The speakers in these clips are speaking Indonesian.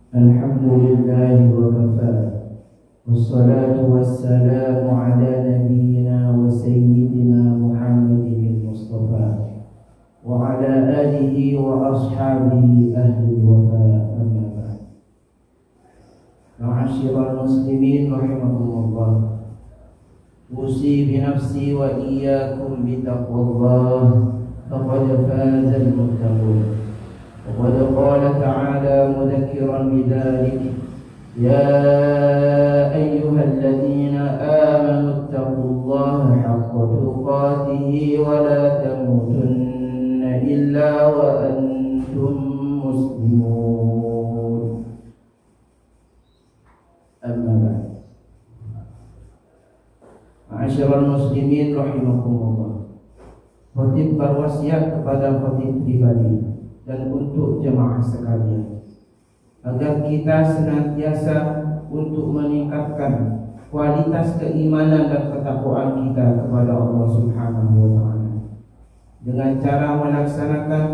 الحمد لله وكفى والصلاة والسلام على نبينا وسيدنا محمد المصطفى وعلى آله وأصحابه أهل الوفاء أما بعد. معاشر المسلمين رحمكم الله، أوصي بنفسي وإياكم بتقوى الله فقد فاز المتقون. وقد قال تعالى مذكرا بذلك: يا أيها الذين آمنوا اتقوا الله حق تقاته ولا تموتن إلا وأنتم مسلمون. أما بعد، Ma'asyiral muslimin rahimakumullah, khotib berwasiat kepada khotib pribadi dan untuk jemaah sekalian agar kita senantiasa untuk meningkatkan kualitas keimanan dan ketakwaan kita kepada Allah Subhanahu wa taala dengan cara melaksanakan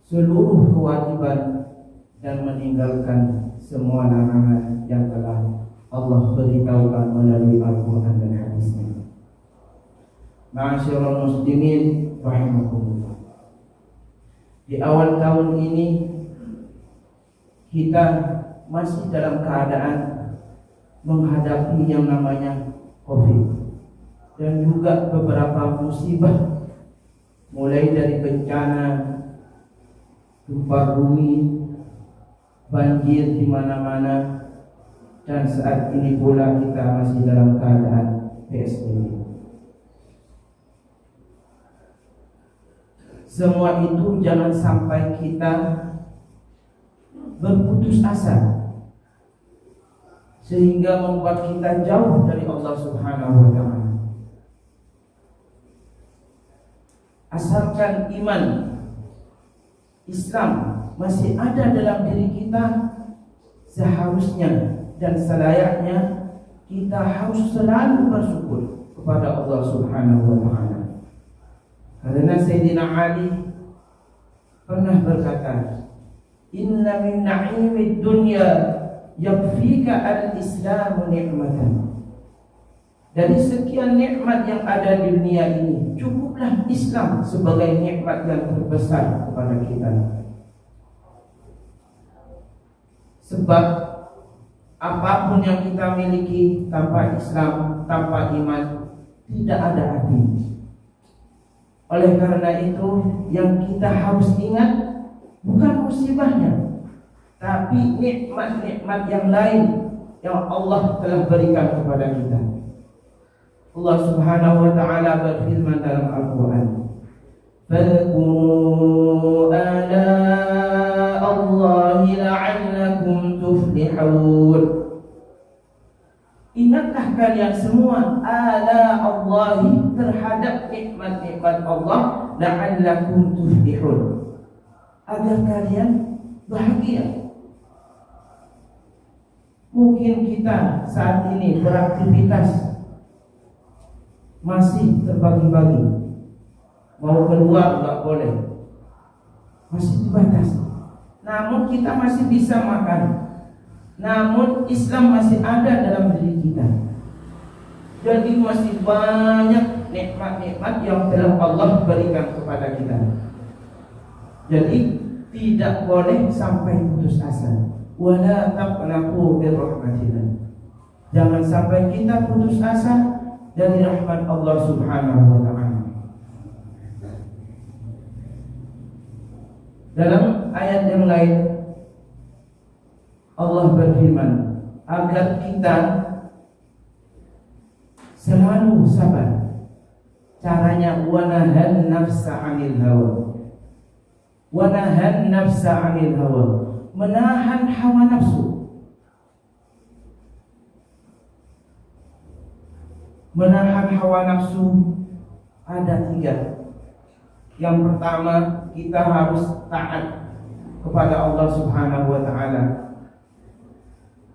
seluruh kewajiban dan meninggalkan semua larangan yang telah Allah beritahukan melalui Al-Quran dan hadisnya. Ma'asyiral muslimin rahimakumullah, di awal tahun ini kita masih dalam keadaan menghadapi yang namanya COVID dan juga beberapa musibah, mulai dari bencana, gempa bumi, banjir di mana-mana, dan saat ini pula kita masih dalam keadaan PSBB. Semua itu jangan sampai kita berputus asa sehingga membuat kita jauh dari Allah Subhanahu wa taala. Asalkan iman Islam masih ada dalam diri kita, seharusnya dan selayaknya kita harus selalu bersyukur kepada Allah Subhanahu wa taala. Karena Sayyidina Ali pernah berkata, "Inna min na'imid dunya yakfika al-islamu ni'matan." Dari sekian nikmat yang ada di dunia ini, cukuplah Islam sebagai nikmat yang terbesar kepada kita. Sebab apapun yang kita miliki tanpa Islam, tanpa iman, tidak ada arti. Oleh karena itu, yang kita harus ingat bukan musibahnya, tapi nikmat-nikmat yang lain yang Allah telah berikan kepada kita. Allah Subhanahu wa taala berfirman dalam Al-Quran: "Fadhkuru ala Allahi la'allakum tuflihun." Ingatlah kalian semua ala Allahi, terhadap nikmat-nikmat Allah, la'allakum tuflihun, agar kalian bahagia. Mungkin kita saat ini beraktivitas masih terbagi-bagi, mau keluar enggak boleh, masih dibatasi. Namun kita masih bisa makan, namun Islam masih ada dalam diri kita. Jadi masih banyak nikmat-nikmat yang telah Allah berikan kepada kita. Jadi tidak boleh sampai putus asa. Wala taqnatu min rahmatillah. Jangan sampai kita putus asa dari rahmat Allah Subhanahu wa taala. Dalam ayat yang lain Allah berfirman agar kita selalu sabar. Caranya wanahan nafsa 'anil hawa. Wanahan nafsa 'anil hawa, menahan hawa nafsu. Menahan hawa nafsu ada 3. Yang pertama, kita harus taat kepada Allah Subhanahu wa taala.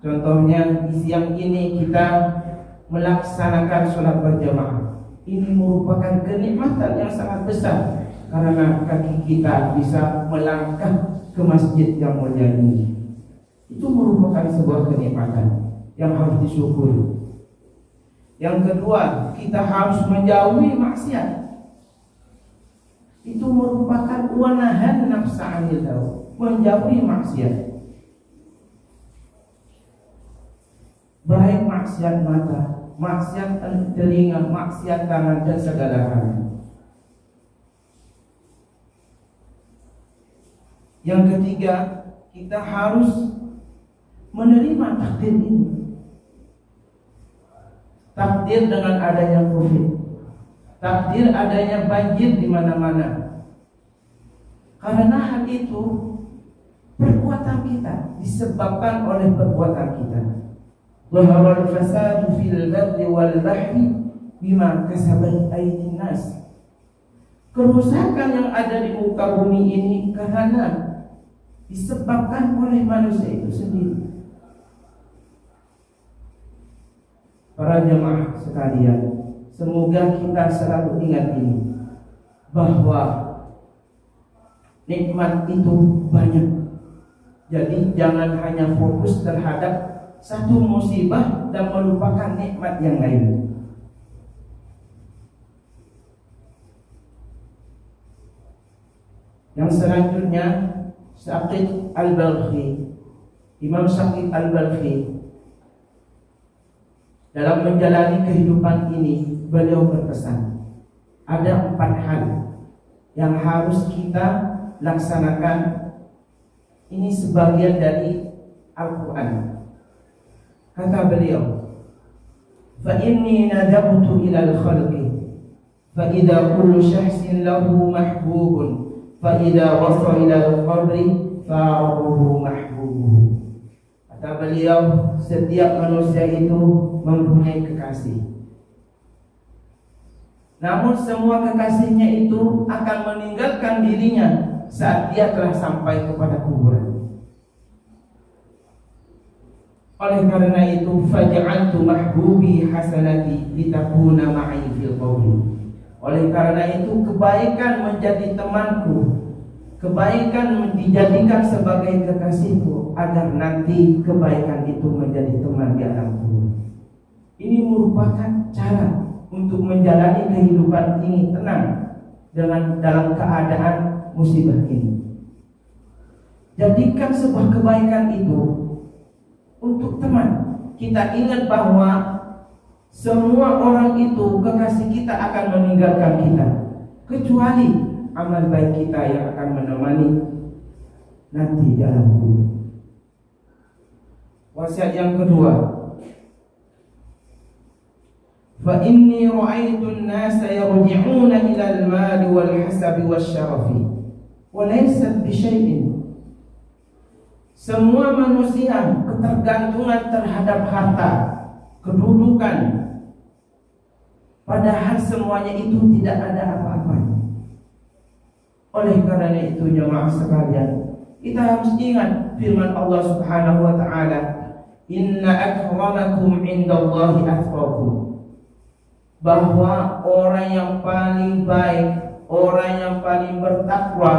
Contohnya di siang ini kita melaksanakan sholat berjamaah. Ini merupakan kenikmatan yang sangat besar karena kaki kita bisa melangkah ke masjid yang mulia ini. Itu merupakan sebuah kenikmatan yang harus disyukuri. Yang kedua, kita harus menjauhi maksiat. Itu merupakan wanahan nafsa 'anil hawa, menjauhi maksiat. Baik maksiat mata, maksiat telinga, maksiat tangan, dan segala hal. Yang ketiga, kita harus menerima takdir ini. Takdir dengan adanya Covid, takdir adanya banjir di mana-mana. Karena hal itu perbuatan kita, disebabkan oleh perbuatan kita. Zaharal fasadu fil barri wal bahri bima kasabat aydin nas. Kerusakan yang ada di muka bumi ini karena disebabkan oleh manusia itu sendiri. Para jemaah sekalian, semoga kita selalu ingat ini, bahwa nikmat itu banyak. Jadi jangan hanya fokus terhadap satu musibah dan melupakan nikmat yang lain. Yang selanjutnya, Syaqit Al-Balkhi, Imam Syaqit Al-Balkhi, dalam menjalani kehidupan ini, beliau berpesan, ada 4 hal yang harus kita laksanakan. Ini sebagian dari Al-Quran. Kata beliau, fa inni nadabtu ilal khalqi fa idza kullu syahsin lahu mahbubun fa idza wasala ilal qabri fa'ruhu mahbubuhu. Kata beliau, setiap manusia itu mempunyai kekasih. Namun semua kekasihnya itu akan meninggalkan dirinya saat dia telah sampai kepada kuburan. Oleh karena itu, faj'altu mahbubi hasanati litakuna ma'i fil qabri. Oleh karena itu, kebaikan menjadi temanku, kebaikan dijadikan sebagai kekasihku, agar nanti kebaikan itu menjadi teman di alam kubur. Ini merupakan cara untuk menjalani kehidupan ini tenang dalam keadaan musibah ini. Jadikan sebuah kebaikan itu untuk teman. Kita ingat bahwa semua orang itu, kekasih kita akan meninggalkan kita, kecuali amal baik kita yang akan menemani nanti di alam kubur. Wasiat yang kedua, fa inni ra'aitu an-nasa yarji'una ila al-mal wal hasab wasyarafi wa laysa bi syai'in. Semua manusia ketergantungan terhadap harta, kedudukan, padahal semuanya itu tidak ada apa-apanya. Oleh karena itu, jemaah sekalian, kita harus ingat firman Allah Subhanahu wa taala, inna akramakum indallahi atqakum. Bahwa orang yang paling baik, orang yang paling bertakwa,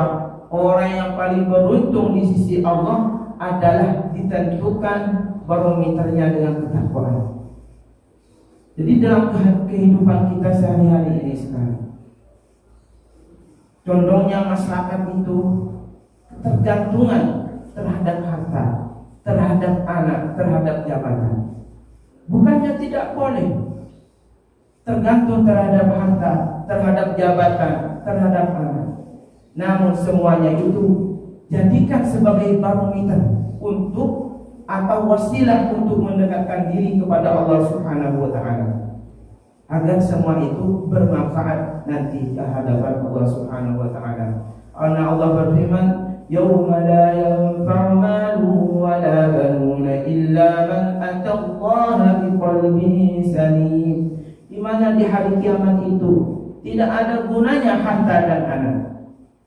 orang yang paling beruntung di sisi Allah adalah ditentukan barometernya dengan ketakwaan. Jadi dalam kehidupan kita sehari-hari ini sekarang, condongnya masyarakat itu ketergantungan terhadap harta, terhadap anak, terhadap jabatan. Bukannya tidak boleh tergantung terhadap harta, terhadap jabatan, terhadap anak. Namun semuanya itu jadikan sebagai barometer untuk atau wasilah untuk mendekatkan diri kepada Allah Subhanahu wa taala, agar semua itu bermanfaat nanti di hadapan Allah Subhanahu wa taala. Karena Allah berfirman, yauma la yanfa'u malun wa la banuna illa man atallaha biqalbin salim. Di mana di hari kiamat itu tidak ada gunanya harta dan anak,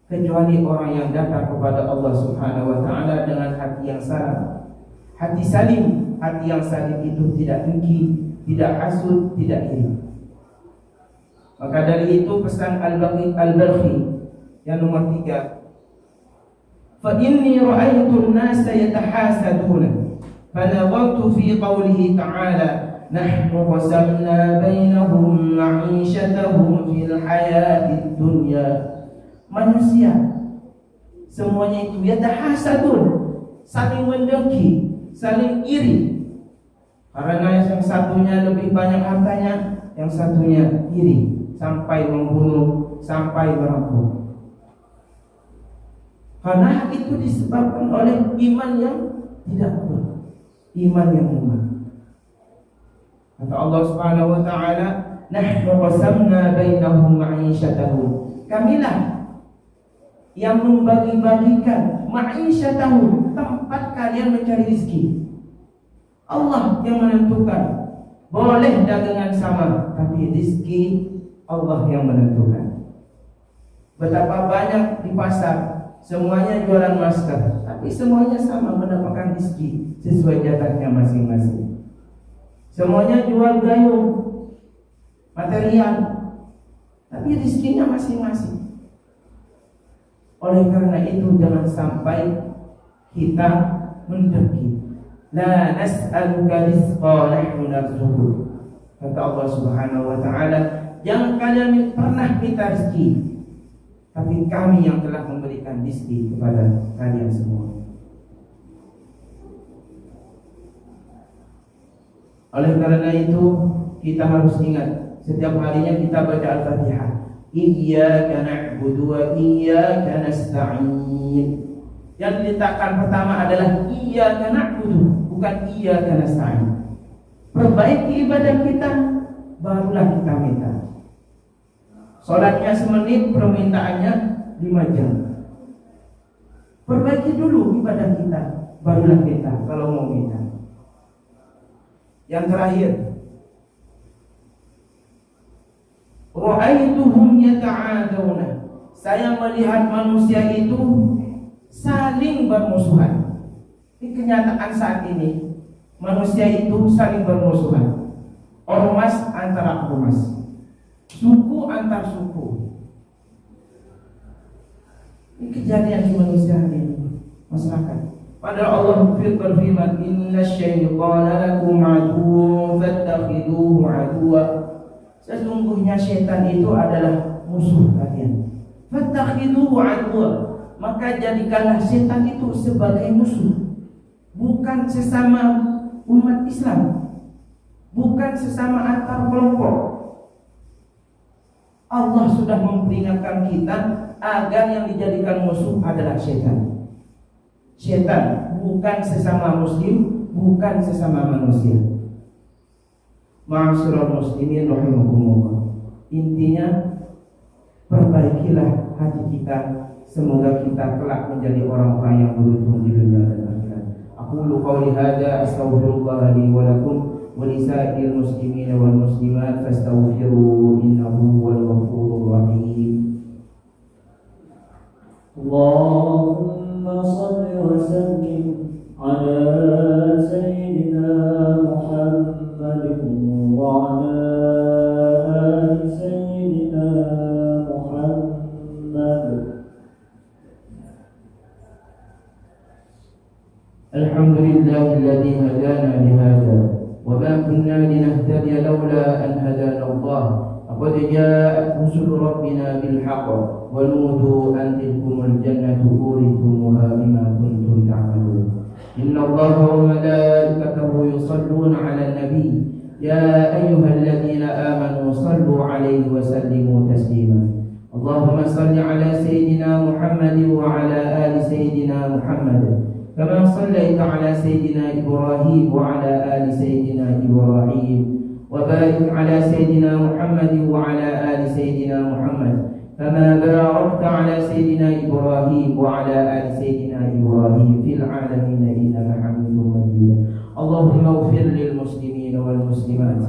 kecuali orang yang datang kepada Allah Subhanahu wa taala dengan hati yang salam. Hati salim, hati yang salim itu tidak dengki, tidak hasud, tidak iri. Maka dari itu pesan Al-Balkhi yang nomor 3, fa inni ra'aitu an-nasa yatahasaduna فنظرت في قوله تعالى نحن قسمنا بينهم معيشتهم في الحياة الدنيا. Manusia semuanya itu yatahasadun, saling mendengki, saling iri. Karena yang satunya lebih banyak hartanya, yang satunya iri sampai membunuh, sampai merampok. Karena hal itu disebabkan oleh iman yang tidak kuat, iman yang lemah. Kata Allah Subhanahu wa taala, "Nahnu qasamna bainahum ma'isyatahum." Kamilah yang membagi-bagikan ma'isyatahum, tempat kalian mencari rezeki. Allah yang menentukan. Boleh dagangan sama, tapi rezeki Allah yang menentukan. Betapa banyak di pasar, semuanya jualan masker, tapi semuanya sama mendapatkan rezeki sesuai jatahnya masing-masing. Semuanya jual gayung, material, tapi rezekinya masing-masing. Oleh karena itu jangan sampai kita mendengki. La nas'aluka rizqa nahnu narzuqu. Kata Allah Subhanahu wa taala, jangan kalian pernah minta rezeki, tapi kami yang telah memberikan rezeki kepada kalian semua. Oleh karena itu kita harus ingat setiap harinya kita baca Al-Fatihah. Iyyaka na'budu wa iyyaka nasta'in. Yang diletakkan pertama adalah iyyaka na'budu, bukan iyyaka nasta'in. Perbaiki ibadah kita, barulah kita minta. Salatnya semenit, permintaannya 5 jam. Perbaiki dulu ibadah kita, barulah kita kalau mau minta. Yang terakhir, ra'aituhum yata'adawna. Saya melihat manusia itu saling bermusuhan. Ini kenyataan saat ini. Manusia itu saling bermusuhan. Ormas antara ormas, suku antar suku. Ini kejadian di manusia ini, masyarakat. Padahal Allah berfirman, "Inna syaitana lakum aduwwun fattakhiduhu aduwwa." Sesungguhnya syaitan itu adalah musuh kalian. Fattakhiduhu aduwwa. Maka jadikanlah setan itu sebagai musuh, bukan sesama umat Islam, bukan sesama antar kelompok. Allah sudah memperingatkan kita agar yang dijadikan musuh adalah setan. Setan bukan sesama muslim, bukan sesama manusia. Ma'asyiral muslimin rahimakumullah. Intinya perbaikilah hati kita. Semoga kita kelak menjadi orang-orang yang beruntung di dunia dan akhirat. Aqulu qouli hadza astaghfirullah li wa lakum wa li sa'iril muslimin wal muslimat fastaghfiruhu innahu huwal ghafurur rahim. Allahumma shalli wa sallim ala sayyidina Muhammadin wa ala ali sayyidina Muhammad. Alhamdulillahilladzi hadana lihada wa ma kunna linahtadiya laula an hadana Allah. Laqad ja'at rusulu rabbina bil haqq wa nudu an tilkumul jannatu uritumuha bima kuntum ta'malun. Inna Allaha wa malaikatahu yusalluna 'alan nabi ya ayyuhalladzina amanu sallu 'alaihi wa sallimu taslima. Allahumma salli 'ala sayyidina Muhammad wa 'ala ali sayyidina Muhammad كما صليت على سيدنا إبراهيم وعلى آل سيدنا إبراهيم وبارك على سيدنا محمد وعلى آل سيدنا محمد كما باركت على سيدنا إبراهيم وعلى آل سيدنا إبراهيم في العالمين إنك حميد مجيد. اللهم اغفر للمسلمين والمسلمات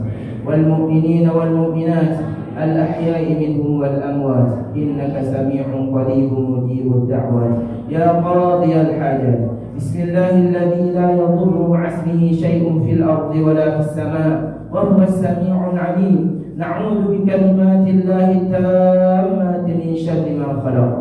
والمؤمنين والمؤمنات الأحياء منهم والأموات إنك سميع قريب مجيب الدعوات يا قاضي الحاجات. بسم الله الذي لا يضر مع اسمه شيء في الأرض ولا في السماء وهو السميع العليم. نعوذ بكلمات الله التامات من شر ما خلق.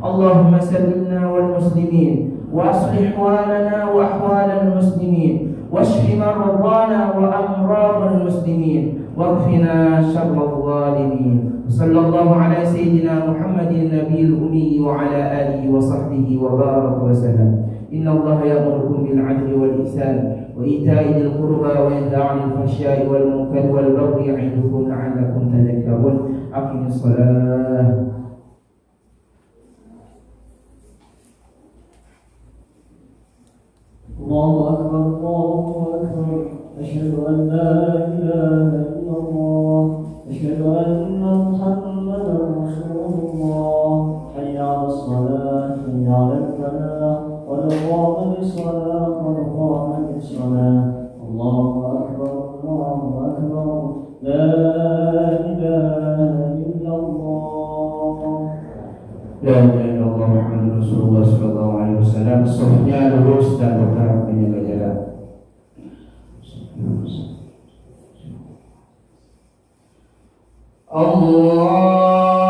اللهم سلمنا والمسلمين وأصلح أحوالنا وأحوال المسلمين واشف مرضانا وأمراض المسلمين واكفنا شر الظالمين. صلى الله على سيدنا محمد النبي الأمي وعلى آله وصحبه وبارك وسلم. إن الله يأمركم بالعدل والإحسان وإيتاء ذي القربى وينهى عن الفحشاء والمنكر والبغي يعظكم لعلكم تذكرون. أقم الصلاة. الله أكبر الله أكبر أشهد أن لا إله إلا الله أشهد أن محمدا رسول الله حي على الصلاة حي على الفلاح قد قامت الصلاة قد قامت الصلاة الله أكبر الله أكبر لا إله إلا الله. La ilaha illallah Muhammadur Rasulullah sallallahu alaihi wasallam. Sahnya lurus dan bergerak menjaga jalan. Allahu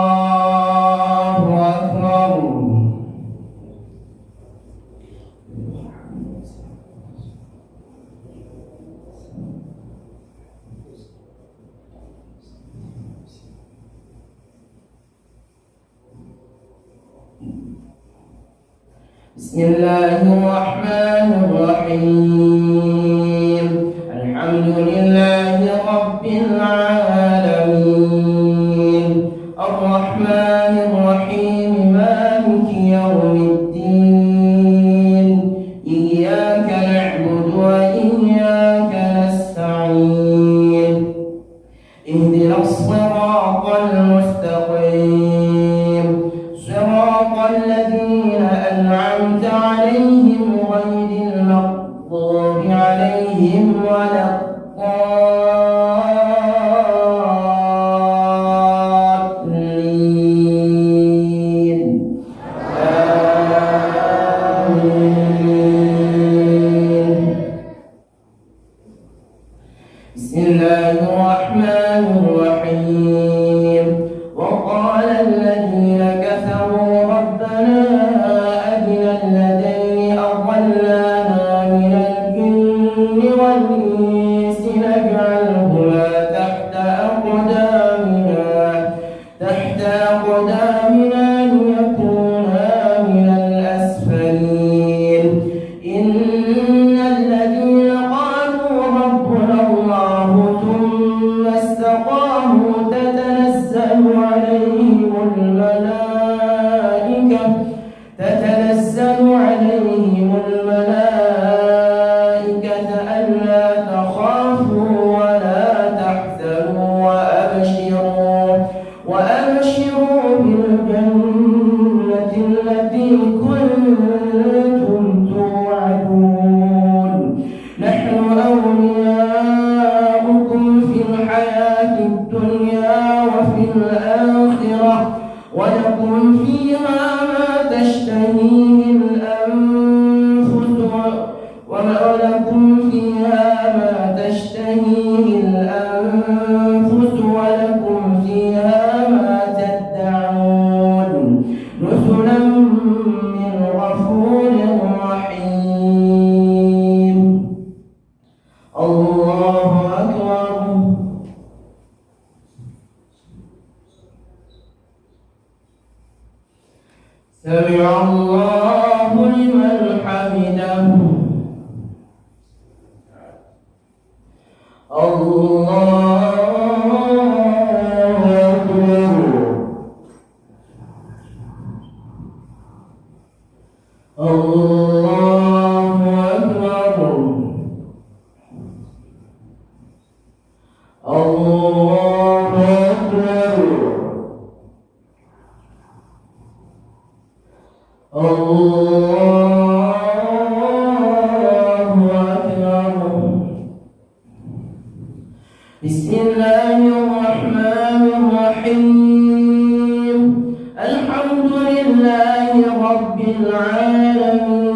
Akbar. Bismillahirrahmanirrahim. Alhamdulillahi rabbil alamin. Ar-Rahmanir Rahim. Maliki yaumiddin. Iyyaka na'budu wa iyyaka nasta'in. Ihdinas siratal mustaqim. Siratal ladzina an'amta 'alaihim ghairil maghdubi 'alaihim waladdallin. Amin. Bismillahirrahmanirrahim. Wa qala alladhina kafaru rabbana arina alladhina adallana minal jinni wal insi naj'alhuma tahta aqdamina liyakuna minal asfalin. Innal ladhina qalu rabbuna Allah thumma istaqamu tatanazzalu 'alayhimul malaa'ikatu alla takhafu wa la tahzanu wa abshiru bil jannati allati kuntum tu'adun. Nahnu awliya'ukum fil hayatid dunya wa fil akhirah wa lakum fiha ma tashtahihi al-anfus ولكم فيها ما تشتهيه الأنفس ولكم فيها ما تدعون نزلا من غفور رحيم. الله أكبر. سمع الله لمن حمده. الله أكبر. الله أكبر. الله أكبر. بسم الله الرحمن الرحيم. الحمد لله رب العالمين.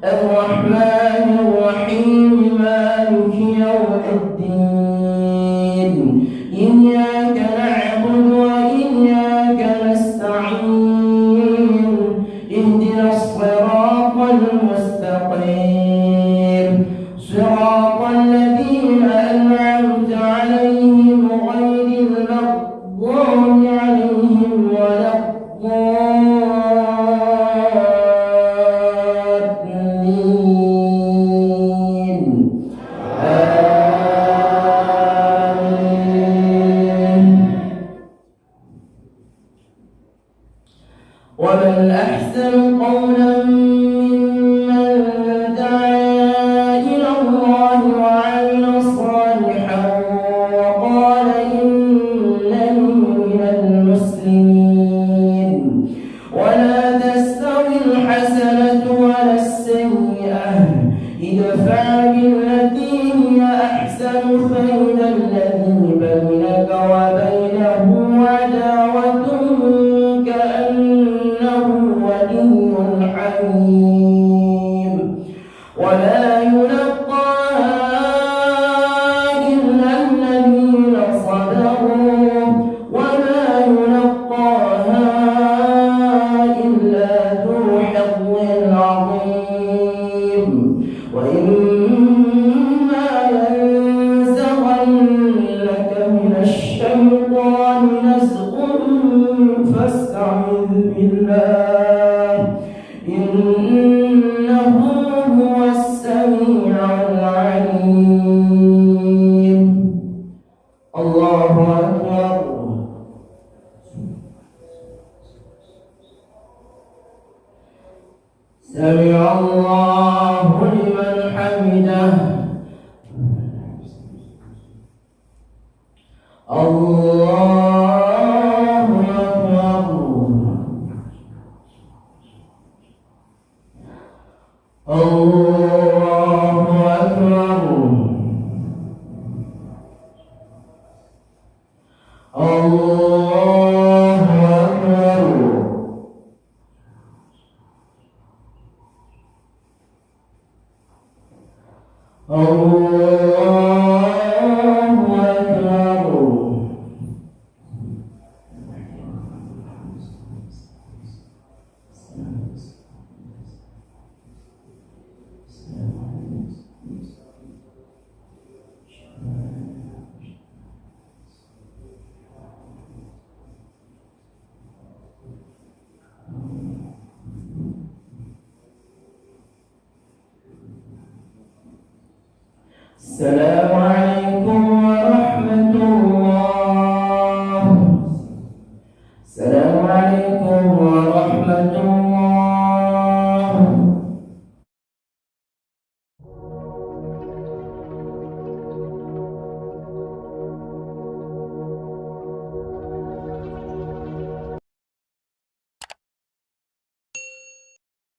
الرحمن الرحيم. مالك يوم الدين. إياك نعبد وإياك نستعين. اهدنا الصراط المستقيم. ادفع بالتي هي أحسن فإذا الذي بينك وبينه عداوة كأنه ولي حميم ولا يلقاها إلا الذين صبروا وما يلقاها إلا ذو حظ عظيم وإما ينزغنك من الشيطان نزغ فاستعذ بالله إنه هو السميع العليم. الله أكبر. سمع الله لمن حمده. الله أكبر. الله أكبر. الله أكبر. السلام عليكم